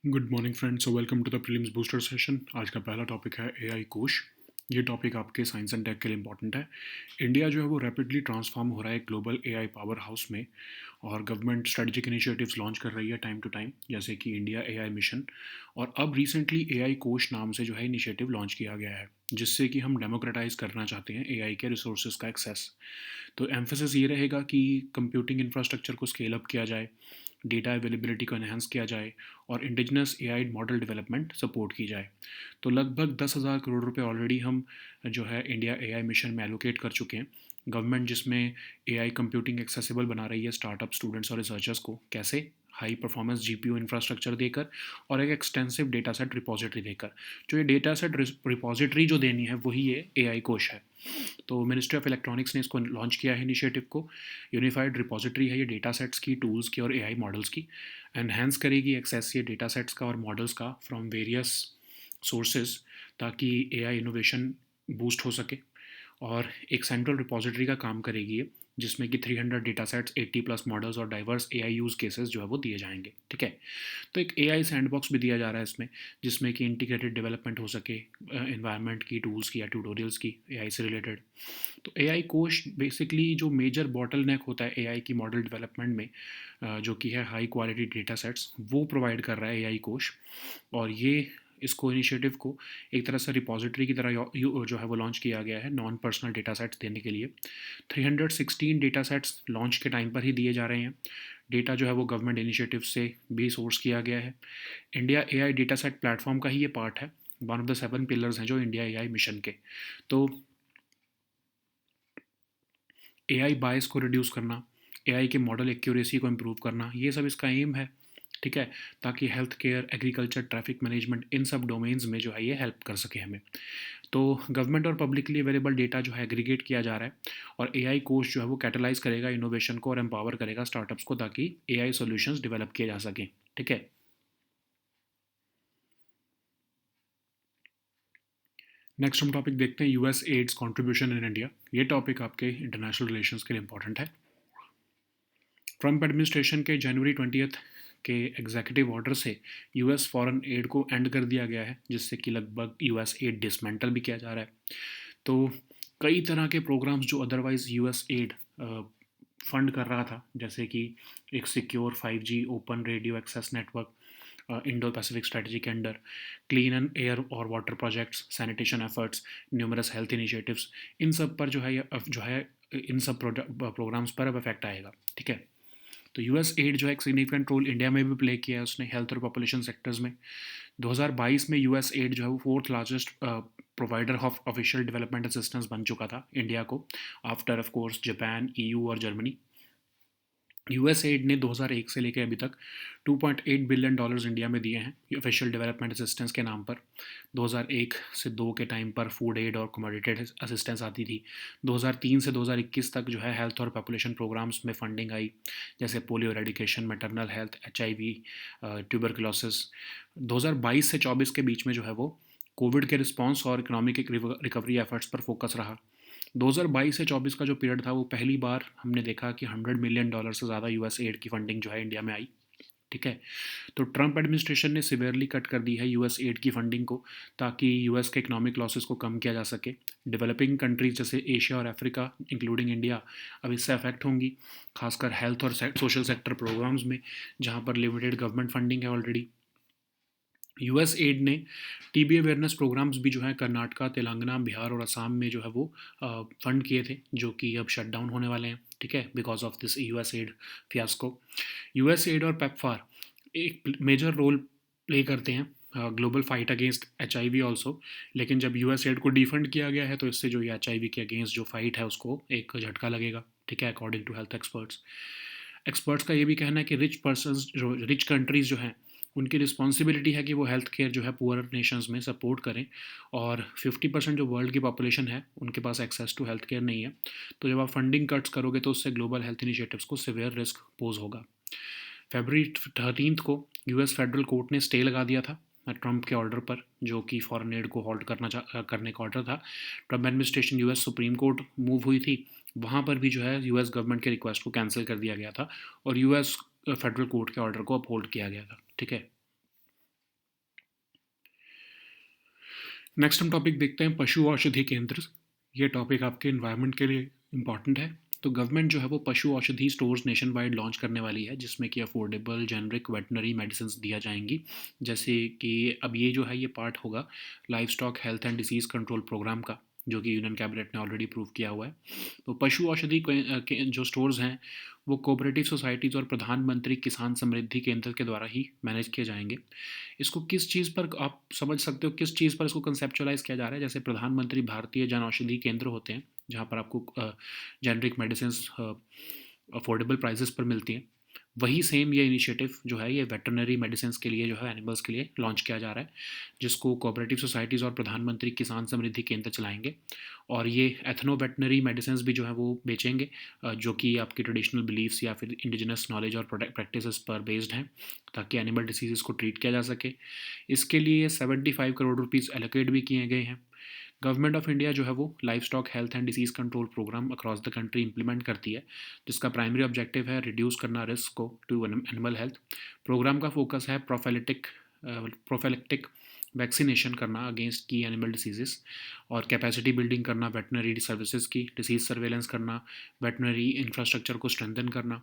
Good morning friends, so welcome to the prelims booster session. आज का पहला topic है एआई कोश। ये टॉपिक आपके साइंस एंड टेक के लिए इंपॉर्टेंट है। इंडिया जो है वो रैपिडली ट्रांसफॉर्म हो रहा है ग्लोबल एआई पावर हाउस में, और गवर्नमेंट स्ट्रेटजिक इनिशिएटिव्स लॉन्च कर रही है टाइम टू टाइम, जैसे कि इंडिया एआई मिशन। और अब रिसेंटली एआई कोश नाम से जो है इनिशिएटिव लॉन्च किया गया है, जिससे कि हम डेमोक्रेटाइज करना चाहते हैं एआई के रिसोर्सेज का एक्सेस। तो एम्फेसिस ये रहेगा कि कंप्यूटिंग इंफ्रास्ट्रक्चर को स्केल अप किया जाए, डेटा अवेलेबिलिटी को एनहेंस किया जाए, और indigenous AI model development support की जाए। तो लगभग 10,000 करोड़ रुपए ऑलरेडी हम जो है इंडिया एआई मिशन में एलोकेट कर चुके हैं। गवर्नमेंट जिसमें एआई कंप्यूटिंग एक्सेसिबल बना रही है स्टार्टअप, स्टूडेंट्स और रिसर्चर्स को। कैसे? हाई परफॉर्मेंस जीपीयू इंफ्रास्ट्रक्चर देकर और एक एक्सटेंसिव डेटा सेट रिपोजिटरी देकर। जो ये डेटा सेट रिपोजिटरी जो देनी है वही ये एआई कोश है। तो मिनिस्ट्री ऑफ इलेक्ट्रॉनिक्स ने इसको लॉन्च किया है इनिशिएटिव को। यूनिफाइड रिपोजिटरी है ये डेटा सेट्स की, टूल्स की और एआई मॉडल्स की। एनहेंस करेगी एक्सेस ये डेटा सेट्स का और मॉडल्स का फ्रॉम वेरियस सोर्सेज, ताकि एआई इनोवेशन बूस्ट हो सके। और एक सेंट्रल रिपोजिटरी का काम करेगी ये, जिसमें कि 300 डेटा सेट्स, 80 प्लस मॉडल्स और डाइवर्स एआई यूज़ केसेस जो है वो दिए जाएंगे। ठीक है। तो एक एआई सैंडबॉक्स भी दिया जा रहा है इसमें, जिसमें कि इंटीग्रेटेड डेवलपमेंट हो सके इन्वायरमेंट की, टूल्स की या ट्यूटोरियल्स की एआई से रिलेटेड। तो एआई कोश बेसिकली जो मेजर बॉटल नेक होता है एआई की मॉडल डेवलपमेंट में, जो कि है हाई क्वालिटी डेटा सेट्स, वो प्रोवाइड कर रहा है एआई कोश। और ये इसको इनिशिएटिव को एक तरह से रिपोजिटरी की तरह जो है वो लॉन्च किया गया है नॉन पर्सनल डेटा सेट्स देने के लिए। 316 डेटा सेट्स लॉन्च के टाइम पर ही दिए जा रहे हैं। डेटा जो है वो गवर्नमेंट इनिशिएटिव से भी सोर्स किया गया है। India AI data set platform का ही ये पार्ट है, वन ऑफ द 7 पिलर्स हैं जो इंडिया एआई मिशन के। तो एआई बायस को रिड्यूस करना, एआई के मॉडल एक्यूरेसी को इम्प्रूव करना, ये सब इसका एम है। ठीक है। ताकि health care, agriculture, traffic management, इन सब डोमेन्स में जो है ये हेल्प कर सके हमें। तो गवर्नमेंट और पब्लिकली अवेलेबल डेटा जो है एग्रीगेट किया जा रहा है, और एआई कोश जो है वो कैटलाइज करेगा इनोवेशन को और एम्पावर करेगा स्टार्टअप्स को, ताकि एआई सॉल्यूशंस डेवलप किए जा सकें। ठीक है। नेक्स्ट हम टॉपिक देखते हैं US aids contribution in India. ये टॉपिक आपके इंटरनेशनल रिलेशंस के लिए इंपॉर्टेंट है। ट्रंप एडमिनिस्ट्रेशन के जनवरी 20 के एग्जीक्यूटिव ऑर्डर से यूएस फॉरेन एड को एंड कर दिया गया है, जिससे कि लगभग यूएस एड डिसमेंटल भी किया जा रहा है। तो कई तरह के प्रोग्राम्स जो अदरवाइज यूएस एड फंड कर रहा था, जैसे कि एक secure 5G open radio access network Indo Pacific strategy के अंडर, क्लीन एंड एयर और water projects, sanitation efforts, numerous health initiatives, इन सब पर जो है इन सब प्रोग्राम्स पर अब इफेक्ट आएगा। ठीक है। तो यूएस एड जो है एक सिग्निफिकेंट रोल इंडिया में भी प्ले किया है उसने हेल्थ और पॉपुलेशन सेक्टर्स में। 2022 में यूएस एड जो है वो fourth largest provider of official development assistance बन चुका था इंडिया को, after of course Japan, EU और जर्मनी। यूएस एड ने 2001 से लेकर अभी तक 2.8 बिलियन डॉलर्स इंडिया में दिए हैं ऑफिशियल डेवलपमेंट असिस्टेंस के नाम पर। 2001 से 2 के टाइम पर फूड एड और कमोडिटी असिस्टेंस आती थी। 2003 से 2021 तक जो है हेल्थ और पॉपुलेशन प्रोग्राम्स में फंडिंग आई, जैसे polio eradication, maternal health, HIV, tuberculosis. 2022 से 24 के बीच में जो है वो कोविड के रिस्पॉन्स और इकोनॉमिक रिकवरी एफर्ट्स पर फोकस रहा। 2022 से 24 का जो पीरियड था वो पहली बार हमने देखा कि 100 मिलियन डॉलर से ज़्यादा यूएस एड की फंडिंग जो है इंडिया में आई। ठीक है। तो ट्रंप एडमिनिस्ट्रेशन ने सिवियरली कट कर दी है यूएस एड की फंडिंग को, ताकि यूएस के इकोनॉमिक लॉसेस को कम किया जा सके। डेवलपिंग कंट्रीज जैसे एशिया और अफ्रीका इंक्लूडिंग इंडिया अब इससे अफेक्ट होंगी, खासकर हेल्थ और सोशल सेक्टर प्रोग्राम्स में, जहाँ पर लिमिटेड गवर्नमेंट फंडिंग है ऑलरेडी। यूएस एड ने टीबी अवेयरनेस प्रोग्राम्स भी जो है कर्नाटका, तेलंगाना, बिहार और असम में जो है वो फंड किए थे, जो कि अब शट डाउन होने वाले हैं। ठीक है, because of this US add fiasco. US add और पेपफार एक मेजर रोल प्ले करते हैं global fight against HIV also. लेकिन जब यूएस एड को डिफंड किया गया है, तो इससे जो ये HIV के अगेंस्ट जो फाइट है उसको एक झटका लगेगा। ठीक है, according to health experts. Experts का ये भी कहना है कि रिच पर्सनस जो रिच कंट्रीज़ जो हैं, उनकी रिस्पॉन्सिबिलिटी है कि वो हेल्थ केयर जो है पुअर नेशंस में सपोर्ट करें। और 50% जो वर्ल्ड की पॉपुलेशन है उनके पास एक्सेस टू हेल्थ केयर नहीं है। तो जब आप फंडिंग कट्स करोगे तो उससे ग्लोबल हेल्थ इनिशिएटिव्स को सिवियर रिस्क पोज होगा। फरवरी 13 को यूएस फेडरल कोर्ट ने स्टे लगा दिया था ट्रंप के ऑर्डर पर, जो कि फॉरेन एड को हॉल्ट करने का ऑर्डर था। Trump administration US supreme court move हुई थी, वहाँ पर भी जो है यूएस गवर्नमेंट के रिक्वेस्ट को कैंसिल कर दिया गया था, और यूएस फेडरल कोर्ट के ऑर्डर को अपहोल्ड किया गया था। ठीक है। नेक्स्ट हम टॉपिक देखते हैं पशु औषधि केंद्र। ये टॉपिक आपके इन्वायरमेंट के लिए इम्पॉर्टेंट है। तो गवर्नमेंट जो है वो पशु औषधि स्टोर्स नेशन वाइड लॉन्च करने वाली है, जिसमें कि अफोर्डेबल जेनरिक वेटनरी मेडिसिन दिया जाएंगी। जैसे कि अब ये जो है ये पार्ट होगा life stock health and disease control programme का, जो कि यूनियन कैबिनेट ने ऑलरेडी अप्रूव किया हुआ है। तो पशु औषधि के जो स्टोर्स हैं वो कोऑपरेटिव सोसाइटीज़ और प्रधानमंत्री किसान समृद्धि केंद्र के द्वारा ही मैनेज किए जाएंगे। इसको किस चीज़ पर आप समझ सकते हो, किस चीज़ पर इसको कंसेप्चुलाइज़ किया जा रहा है। जैसे प्रधानमंत्री भारतीय जन औषधि केंद्र होते हैं, जहाँ पर आपको जेनरिक मेडिसिन्स अफोर्डेबल प्राइसेस पर मिलती हैं। वही सेम ये इनिशिएटिव जो है ये वेटरनरी मेडिसिन के लिए जो है एनिमल्स के लिए लॉन्च किया जा रहा है, जिसको कोऑपरेटिव सोसाइटीज़ और प्रधानमंत्री किसान समृद्धि केंद्र चलाएंगे। और ये एथनो वेटनरी मेडिसिन भी जो है वो बेचेंगे, जो कि आपकी ट्रेडिशनल बिलीफ्स या फिर इंडिजिनस नॉलेज और प्रैक्टिसेस पर बेस्ड हैं, ताकि एनिमल डिसीज़ को ट्रीट किया जा सके। इसके लिए 75 करोड़ रुपीज़ एलोकेट भी किए गए हैं। गवर्नमेंट ऑफ इंडिया जो है वो life stock health and disease control programme across the country implement करती है, जिसका प्राइमरी ऑब्जेक्टिव है रिड्यूस करना रिस्क को टू एनिमल हेल्थ। प्रोग्राम का फोकस है प्रोफेलेक्टिक वैक्सीनेशन करना अगेंस्ट की एनिमल डिसीजेस, और कैपेसिटी बिल्डिंग करना वेटनरी सर्विसेज की, डिसीज सर्वेलेंस करना, वेटनरी इंफ्रास्ट्रक्चर को स्ट्रेंथन करना।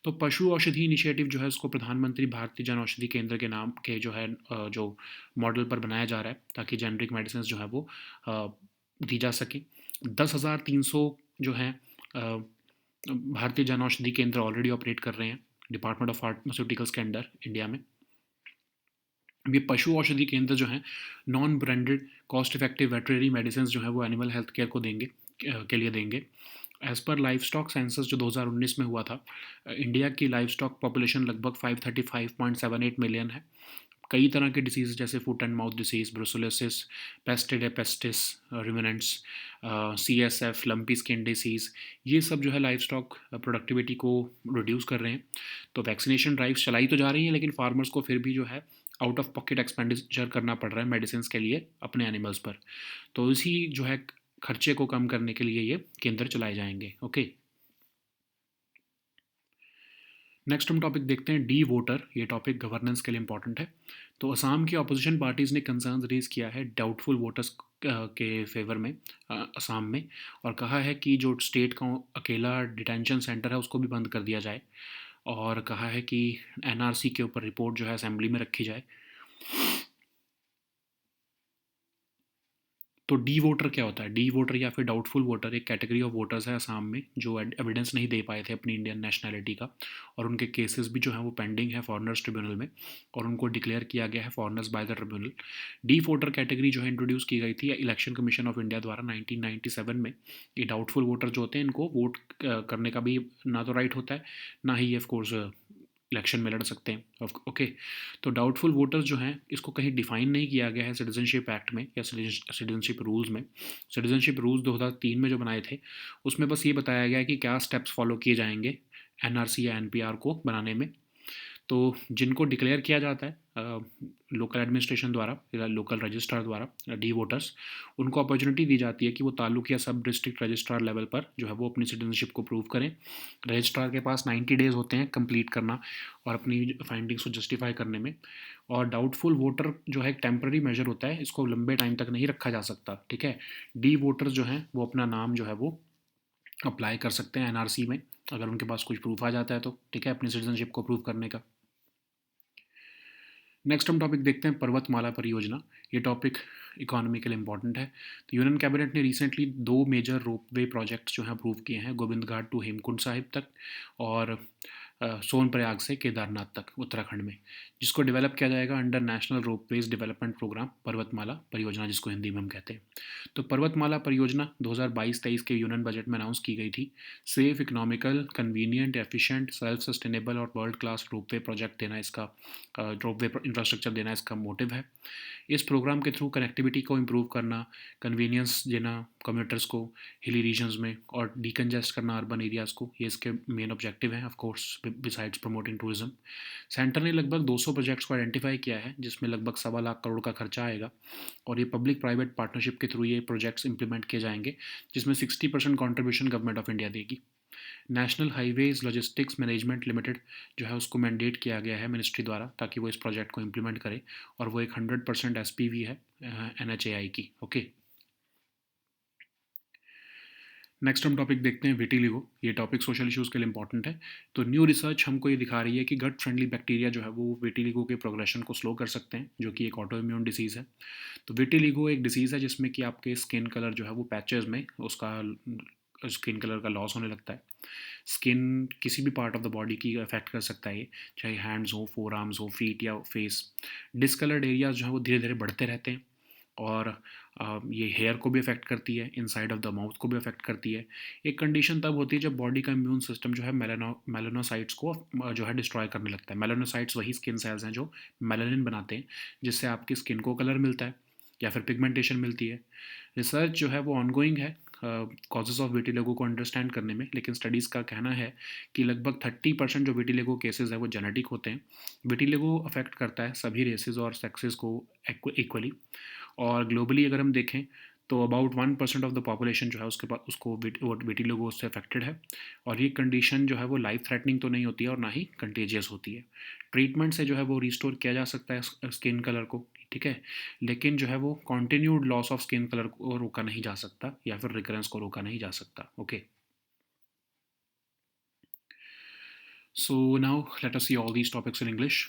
तो पशु औषधि इनिशिएटिव जो है उसको प्रधानमंत्री भारतीय जन औषधि केंद्र के नाम के जो है जो मॉडल पर बनाया जा रहा है, ताकि जेनरिक मेडिसिन जो है वो दी जा सके। 10,300 जो है भारतीय जन औषधि केंद्र ऑलरेडी ऑपरेट कर रहे हैं डिपार्टमेंट ऑफ फार्मास्यूटिकल्स के अंडर इंडिया में। ये पशु औषधि केंद्र जो हैं non branded cost effective veterinary medicine जो है वो एनिमल हेल्थ केयर को देंगे, के लिए देंगे। As per life stock census जो 2019 में हुआ था, इंडिया की लाइफ स्टॉक पॉपुलेशन लगभग 535.78 मिलियन है। कई तरह के डिसीज़ जैसे foot and mouth disease, brucellosis, pestis ruminants, CSF, lumpy skin disease, ये सब जो है लाइफ स्टॉक प्रोडक्टिविटी को रिड्यूस कर रहे हैं। तो वैक्सीनेशन ड्राइव्स चलाई तो जा रही हैं, लेकिन फार्मर्स को फिर भी जो है आउट ऑफ पॉकेट एक्सपेंडिचर करना पड़ रहा है मेडिसिन के लिए अपने एनिमल्स पर। तो इसी जो है खर्चे को कम करने के लिए ये केंद्र चलाए जाएंगे। ओके, नेक्स्ट हम टॉपिक देखते हैं डी वोटर। ये टॉपिक गवर्नेंस के लिए इंपॉर्टेंट है। तो असम की अपोजिशन पार्टीज़ ने कंसर्न रेज किया है डाउटफुल वोटर्स के फेवर में असम में, और कहा है कि जो स्टेट का अकेला डिटेंशन सेंटर है उसको भी बंद कर दिया जाए, और कहा है कि NRC के ऊपर रिपोर्ट जो है असेंबली में रखी जाए। तो डी वोटर क्या होता है? डी वोटर या फिर डाउटफुल वोटर एक कैटेगरी ऑफ वोटर्स है असम में जो एविडेंस नहीं दे पाए थे अपनी इंडियन नेशनैलिटी का, और उनके केसेस भी जो हैं वो पेंडिंग है फॉरेनर्स ट्रिब्यूनल में, और उनको डिक्लेयर किया गया है foreigners by the tribunal. D voter category जो है इंट्रोड्यूस की गई थी इलेक्शन कमीशन ऑफ इंडिया द्वारा 1997 में। ये डाउटफुल वोटर जो होते हैं इनको वोट करने का भी ना तो राइट होता है, ना ही ये ऑफकोर्स इलेक्शन में लड़ सकते हैं। ओके, तो डाउटफुल वोटर्स जो हैं इसको कहीं डिफाइन नहीं किया गया है सिटीजनशिप एक्ट में या सिटीजनशिप रूल्स में। सिटीजनशिप रूल्स 2003 में जो बनाए थे उसमें बस ये बताया गया है कि क्या स्टेप्स फॉलो किए जाएंगे NRC या NPR को बनाने में। तो जिनको डिक्लेयर किया जाता है लोकल एडमिनिस्ट्रेशन द्वारा या लोकल रजिस्ट्रार द्वारा डी वोटर्स, उनको अपॉर्चुनिटी दी जाती है कि वो तालुक या सब डिस्ट्रिक्ट रजिस्ट्रार लेवल पर जो है वो अपनी सिटीजनशिप को प्रूव करें। रजिस्ट्रार के पास 90 डेज़ होते हैं कंप्लीट करना और अपनी फाइंडिंग्स को जस्टिफाई करने में। और डाउटफुल वोटर जो है एक टेम्प्रेरी मेजर होता है, इसको लंबे टाइम तक नहीं रखा जा सकता। ठीक है, डी वोटर्स जो हैं वो अपना नाम जो है वो अप्लाई कर सकते हैं NRC में अगर उनके पास कुछ प्रूफ आ जाता है तो। ठीक है, अपनी सिटीजनशिप को प्रूव करने का। नेक्स्ट हम टॉपिक देखते हैं पर्वतमाला परियोजना। ये टॉपिक इकोनॉमी के लिए इंपॉर्टेंट है। तो यूनियन कैबिनेट ने रिसेंटली 2 मेजर रोपवे प्रोजेक्ट्स जो हैं अप्रूव किए हैं, गोविंद घाट टू हेमकुंड साहिब तक और सोनप्रयाग से केदारनाथ तक उत्तराखंड में, जिसको डेवलप किया जाएगा under national ropeways development programme Parvatmala परियोजना, जिसको हिंदी में हम कहते हैं। तो पर्वतमाला परियोजना 2022-23 के यूनियन बजट में अनाउंस की गई थी। Safe, economical, convenient, efficient, self sustainable और वर्ल्ड क्लास रोपवे प्रोजेक्ट देना इसका रोपवे इंफ्रास्ट्रक्चर देना इसका मोटिव है। इस प्रोग्राम के थ्रू कनेक्टिविटी को इम्प्रूव करना, कन्वीनियंस देना कम्यूटर्स को हिली रीजन्स में और डिकंजेस्ट करना अर्बन एरियाज़ को, ये इसके मेन ऑब्जेक्टिव हैं of course besides promoting tourism. Centre ने लगभग 200 प्रोजेक्ट्स को आइडेंटिफाई किया है, जिसमें लगभग 1.25 करोड़ का खर्चा आएगा, और ये पब्लिक प्राइवेट पार्टनरशिप के थ्रू ये प्रोजेक्ट्स इंप्लीमेंट किए जाएंगे, जिसमें 60% कॉन्ट्रीब्यूशन गवर्नमेंट ऑफ इंडिया देगी। National highways logistics management limited जो है उसको मैंडेट किया गया है मिनिस्ट्री द्वारा, ताकि वो इस प्रोजेक्ट को इम्प्लीमेंट करे, और वो एक 100% SPV है NHAI की। ओके, नेक्स्ट हम टॉपिक देखते हैं विटिलिगो। ये टॉपिक सोशल इश्यूज़ के लिए इंपॉर्टेंट है। तो न्यू रिसर्च हमको ये दिखा रही है कि गट फ्रेंडली बैक्टीरिया जो है वो विटिलिगो के प्रोग्रेशन को स्लो कर सकते हैं, जो कि एक ऑटो इम्यून डिसीज़ है। तो विटिलिगो एक डिसीज़ है जिसमें कि आपके स्किन कलर जो है वो पैचेस में उसका स्किन कलर का लॉस होने लगता है। स्किन किसी भी पार्ट ऑफ द बॉडी की अफेक्ट कर सकता है ये, चाहे हैंड्स हो, फोर आर्म्स हो, फीट या फेस। डिसकलर्ड एरियाज जो है वो धीरे धीरे बढ़ते रहते हैं, और ये हेयर को भी अफेक्ट करती है, इनसाइड ऑफ द माउथ को भी अफेक्ट करती है। एक कंडीशन तब होती है जब बॉडी का इम्यून सिस्टम जो है मेलानोसाइट्स को जो है डिस्ट्रॉय करने लगता है। मेलानोसाइट्स वही स्किन सेल्स हैं जो मेलानिन बनाते हैं, जिससे आपकी स्किन को कलर मिलता है या फिर पिगमेंटेशन मिलती है। रिसर्च जो है वो ऑनगोइंग है कॉजेज़ ऑफ विटिलिगो को अंडरस्टैंड करने में, लेकिन स्टडीज़ का कहना है कि लगभग 30% जो विटिलिगो केसेस है वो जेनेटिक होते हैं। विटिलिगो अफेक्ट करता है सभी रेसेस और सेक्सेस को इक्वली, और ग्लोबली अगर हम देखें तो अबाउट 1% ऑफ द पॉपुलेशन जो है उसके पास उसको विटिलिगो से अफेक्टेड है। और ये कंडीशन जो है वो लाइफ थ्रेटनिंग तो नहीं होती है और ना ही कंटेजियस होती है। ट्रीटमेंट से जो है वो रिस्टोर किया जा सकता है स्किन कलर को, ठीक है, लेकिन जो है वो continued loss of skin colour को रोका नहीं जा सकता या फिर रिकरेंस को रोका नहीं जा सकता। Okay, so now let us see all these topics in English.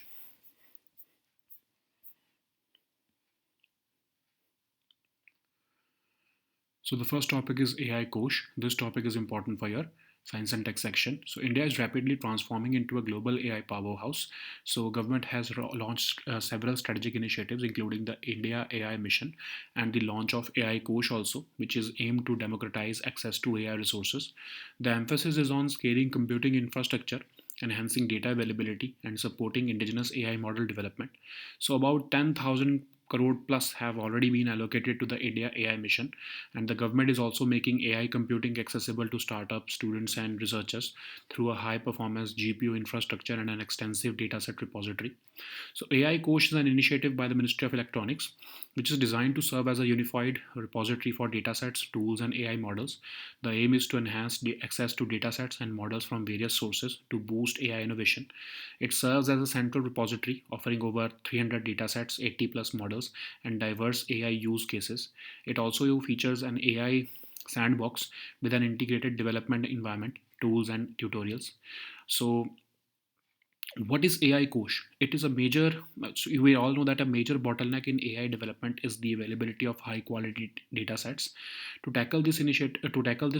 So the first topic is AI Kosh. This topic is important for your science and tech section. So India is rapidly transforming into a global AI powerhouse. So government has launched several strategic initiatives, including the India AI mission and the launch of AI Kosh also, which is aimed to democratize access to AI resources. The emphasis is on scaling computing infrastructure, enhancing data availability, and supporting indigenous AI model development. So about 10,000 crore plus have already been allocated to the India AI mission, and the government is also making AI computing accessible to startups, students, and researchers through a high performance GPU infrastructure and an extensive dataset repository. So, AI Coach is an initiative by the Ministry of Electronics, which is designed to serve as a unified repository for datasets, tools, and AI models. The aim is to enhance the access to datasets and models from various sources to boost AI innovation. It serves as a central repository, offering over 300 datasets, 80 plus models, and diverse AI use cases. It also features an AI sandbox with an integrated development environment, tools, and tutorials. So, what is AI Kosh? It is a major, so we all know that a major bottleneck in AI development is the availability of high quality data sets. To tackle this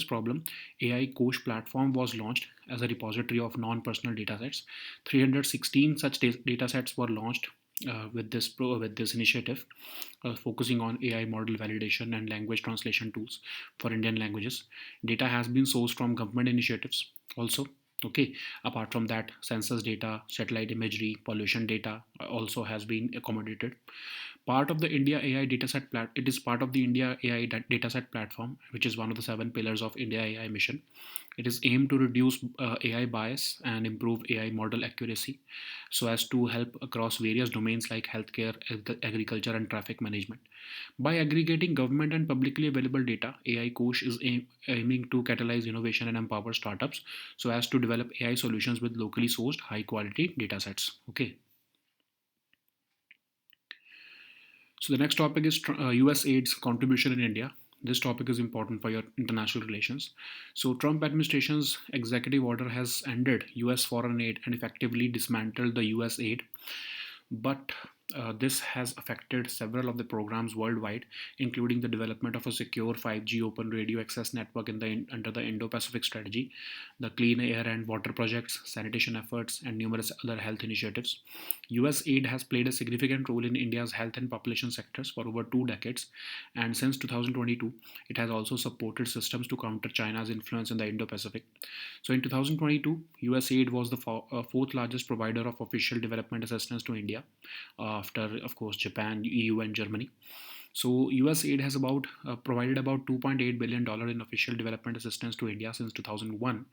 problem, AI Kosh platform was launched as a repository of non-personal data sets. 316 such data sets were launched with this initiative, focusing on AI model validation and language translation tools for Indian languages. Data has been sourced from government initiatives also. Okay, apart from that, census data, satellite imagery, pollution data also has been accommodated. Part of the India AI dataset it is part of the India AI dataset platform, which is one of the 7 pillars of India AI mission. It is aimed to reduce AI bias and improve AI model accuracy, so as to help across various domains like healthcare, agriculture, and traffic management. By aggregating government and publicly available data, AI Kosh is aiming to catalyze innovation and empower startups so as to develop AI solutions with locally sourced high quality datasets. Okay. So the next topic is US aid's contribution in India. This topic is important for your international relations. So Trump administration's executive order has ended US foreign aid and effectively dismantled the US aid, but this has affected several of the programs worldwide, including the development of a secure 5G open radio access network under the Indo-Pacific strategy, the clean air and water projects, sanitation efforts, and numerous other health initiatives. US aid has played a significant role in India's health and population sectors for over 2 decades, and since 2022, it has also supported systems to counter China's influence in the Indo-Pacific. So in 2022, USAID was the fourth largest provider of official development assistance to India, after, of course, Japan, EU, and Germany. So USAID has about provided about $2.8 billion in official development assistance to India since 2001.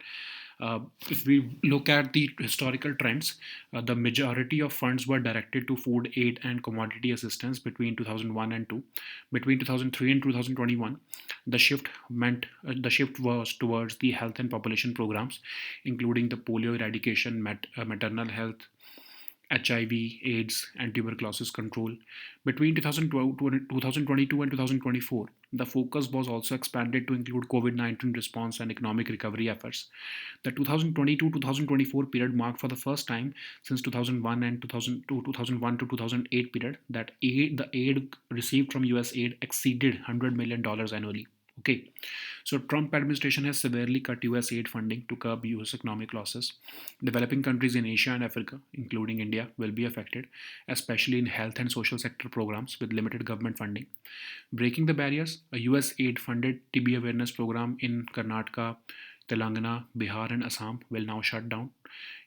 If we look at the historical trends, the majority of funds were directed to food aid and commodity assistance between 2001 and 2. Between 2003 and 2021, the shift was towards the health and population programs, including the polio eradication, maternal health, HIV, AIDS, and tuberculosis control. Between 2012 to 2022 and 2024, the focus was also expanded to include COVID 19 response and economic recovery efforts. The 2022-2024 period marked for the first time since 2001 and 2001 to 2008 period that the aid received from US aid exceeded $100 million annually. Okay, so Trump administration has severely cut US aid funding to curb US economic losses. Developing countries in Asia and Africa, including India, will be affected, especially in health and social sector programs with limited government funding. Breaking the barriers, a US aid funded TB awareness program in Karnataka, Telangana, Bihar, and Assam will now shut down.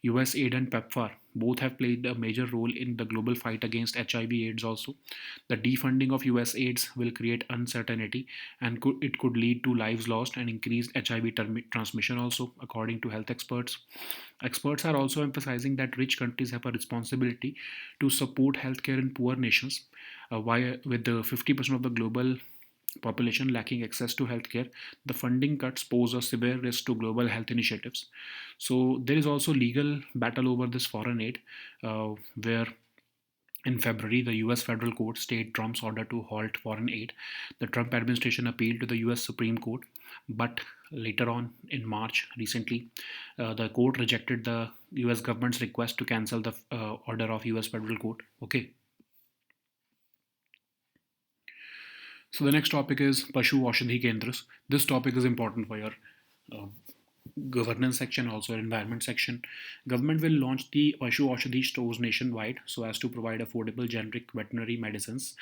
US aid and PEPFAR both have played a major role in the global fight against HIV/AIDS also. The defunding of US aids will create uncertainty and it could lead to lives lost and increased HIV transmission also, according to health experts. Experts are also emphasizing that rich countries have a responsibility to support healthcare in poor nations. Why, with the 50% of the global population lacking access to healthcare, the funding cuts pose a severe risk to global health initiatives. So there is also legal battle over this foreign aid, where in February, the US federal court stayed Trump's order to halt foreign aid. The Trump administration appealed to the US Supreme Court, but later on in March, recently, the court rejected the US government's request to cancel the order of US federal court. Okay. So the next topic is Pashu Aushadhi Kendras. This topic is important for your uh, governance section, also environment section. Government will launch the Pashu Aushadhi stores nationwide so as to provide affordable generic veterinary medicines.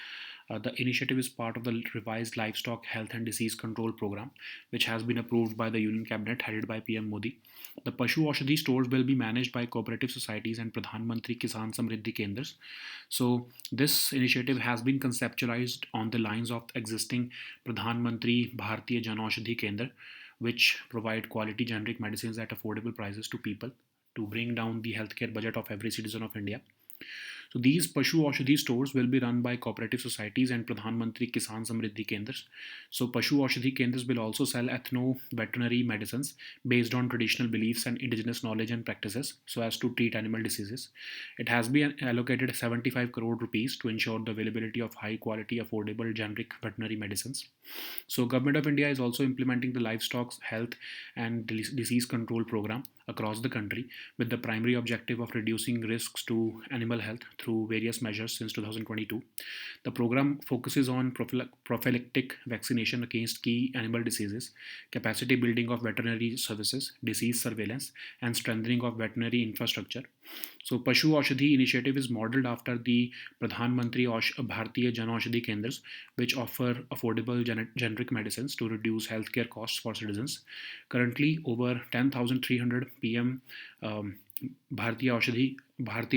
The initiative is part of the revised livestock health and disease control program, which has been approved by the Union Cabinet headed by PM Modi. The Pashu Aushadhi stores will be managed by cooperative societies and Pradhan Mantri Kisan Samriddhi Kendras. So this initiative has been conceptualized on the lines of existing Pradhan Mantri Bharatiya Jan Aushadhi Kendra, which provide quality generic medicines at affordable prices to people to bring down the healthcare budget of every citizen of India. So these Pashu Aushadhi stores will be run by cooperative societies and Pradhan Mantri Kisan Samriddhi Kendras. So Pashu Aushadhi Kendras will also sell ethno-veterinary medicines based on traditional beliefs and indigenous knowledge and practices so as to treat animal diseases. It has been allocated 75 crore rupees to ensure the availability of high quality affordable generic veterinary medicines. So Government of India is also implementing the livestock health and disease control program across the country with the primary objective of reducing risks to animal health through various measures since 2022. The program focuses on prophylactic vaccination against key animal diseases, capacity building of veterinary services, disease surveillance, and strengthening of veterinary infrastructure. So Pashu Aushadhi initiative is modeled after the Pradhan Mantri Bharatiya Jan Aushadhi Kendras, which offer affordable generic medicines to reduce healthcare costs for citizens. Currently, over 10,300 PM Bharatiya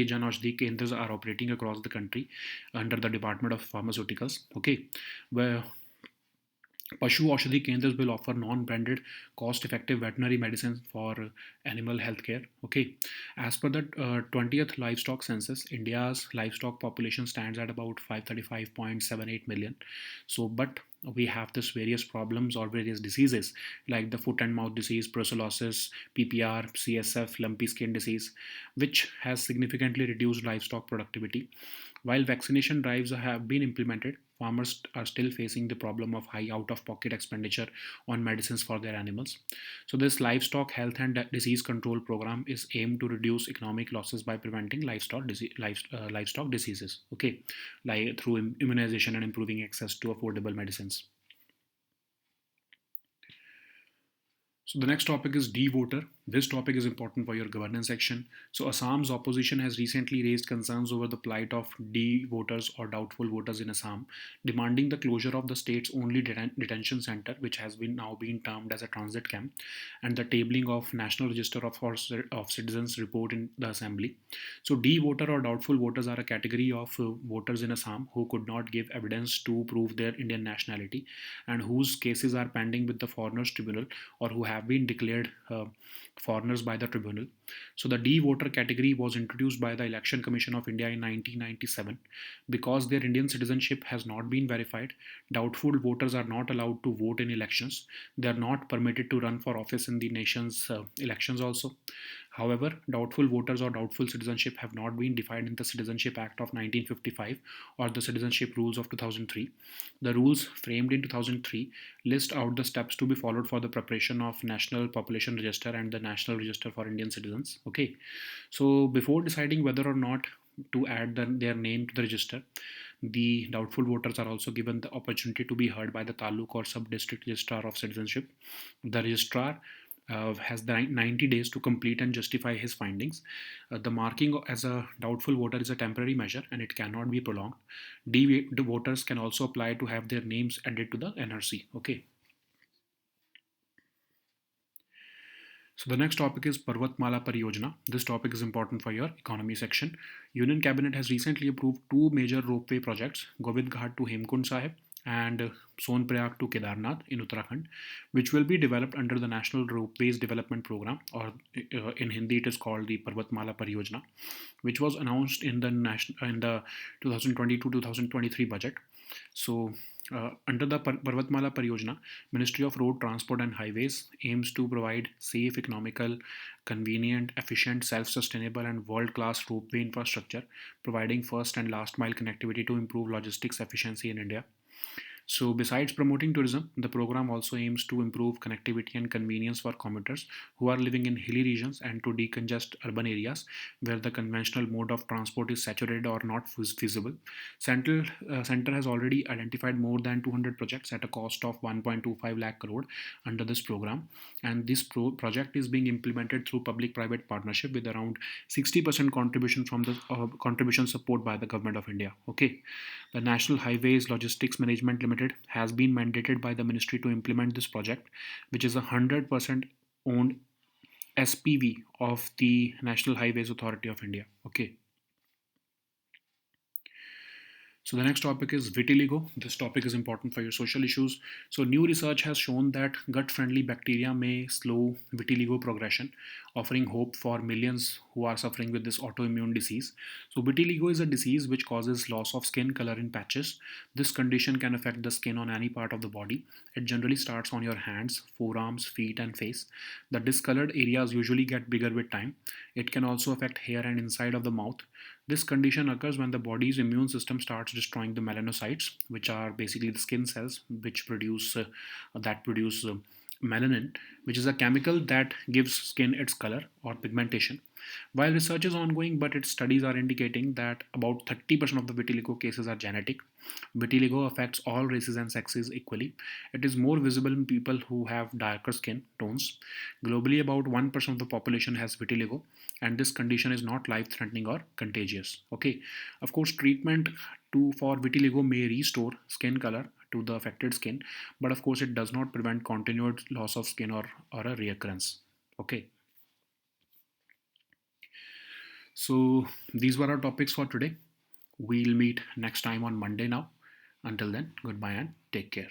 Jan Aushadhi Kendras are operating across the country under the Department of Pharmaceuticals. Okay, where Pashu Aushadhi Kendras will offer non-branded, cost-effective veterinary medicines for animal healthcare. Okay, as per the 20th livestock census, India's livestock population stands at about 535.78 million. So, but we have this various problems or various diseases like the foot and mouth disease, brucellosis, PPR, CSF, lumpy skin disease, which has significantly reduced livestock productivity. While vaccination drives have been implemented, farmers are still facing the problem of high out of pocket expenditure on medicines for their animals. So, this livestock health and disease control program is aimed to reduce economic losses by preventing livestock diseases, okay, like through immunization and improving access to affordable medicines. So, the next topic is D voter. This topic is important for your governance section. So, Assam's opposition has recently raised concerns over the plight of D voters or doubtful voters in Assam, demanding the closure of the state's only detention center, which has been now been termed as a transit camp, and the tabling of National Register of Citizens report in the Assembly. So, D voter or doubtful voters are a category of voters in Assam who could not give evidence to prove their Indian nationality and whose cases are pending with the Foreigners Tribunal or who have been declared foreigners by the tribunal. So the D voter category was introduced by the Election Commission of India in 1997. Because their Indian citizenship has not been verified, doubtful voters are not allowed to vote in elections. They are not permitted to run for office in the nation's elections also. However, doubtful voters or doubtful citizenship have not been defined in the Citizenship Act of 1955 or the Citizenship Rules of 2003. The rules framed in 2003 list out the steps to be followed for the preparation of National Population Register and the National Register for Indian Citizens. Okay, so before deciding whether or not to add their name to the register, the doubtful voters are also given the opportunity to be heard by the Taluk or Sub District Registrar of Citizenship. The registrar has the 90 days to complete and justify his findings. The marking as a doubtful voter is a temporary measure and it cannot be prolonged. The voters can also apply to have their names added to the NRC. Okay. So the next topic is Parvatmala Pariyojana. This topic is important for your economy section. Union Cabinet has recently approved two major ropeway projects, Govind Ghat to Hemkund Sahib and Sonprayag to Kedarnath in Uttarakhand, which will be developed under the National Ropeways Development Program, or in Hindi it is called the Parvatmala Pariyojana, which was announced in the 2022-2023 budget. So, under the Parvatmala Pariyojana, Ministry of Road Transport and Highways aims to provide safe, economical, convenient, efficient, self-sustainable, and world-class ropeway infrastructure, providing first and last mile connectivity to improve logistics efficiency in India. So, besides promoting tourism, the program also aims to improve connectivity and convenience for commuters who are living in hilly regions and to decongest urban areas where the conventional mode of transport is saturated or not feasible. Center has already identified more than 200 projects at a cost of 1.25 lakh crore under this program, and this project is being implemented through public-private partnership with around 60% contribution from the contribution support by the government of India. Okay, the National Highways Logistics Management Limited has been mandated by the ministry to implement this project, which is a 100% owned SPV of the National Highways Authority of India. Okay. So the next topic is vitiligo. This topic is important for your social issues. So new research has shown that gut-friendly bacteria may slow vitiligo progression, offering hope for millions who are suffering with this autoimmune disease. So vitiligo is a disease which causes loss of skin color in patches. This condition can affect the skin on any part of the body. It generally starts on your hands, forearms, feet, and face. The discolored areas usually get bigger with time. It can also affect hair and inside of the mouth. This condition occurs when the body's immune system starts destroying the melanocytes, which are basically the skin cells which produce melanin, which is a chemical that gives skin its color or pigmentation. While research is ongoing, but its studies are indicating that about 30% of the vitiligo cases are genetic. Vitiligo affects all races and sexes equally. It is more visible in people who have darker skin tones. Globally, about 1% of the population has vitiligo, and this condition is not life threatening or contagious. Okay, of course, treatment for vitiligo may restore skin color to the affected skin, but of course, it does not prevent continued loss of skin or a reoccurrence. Okay, so these were our topics for today. We'll meet next time on Monday now. Until then, goodbye and take care.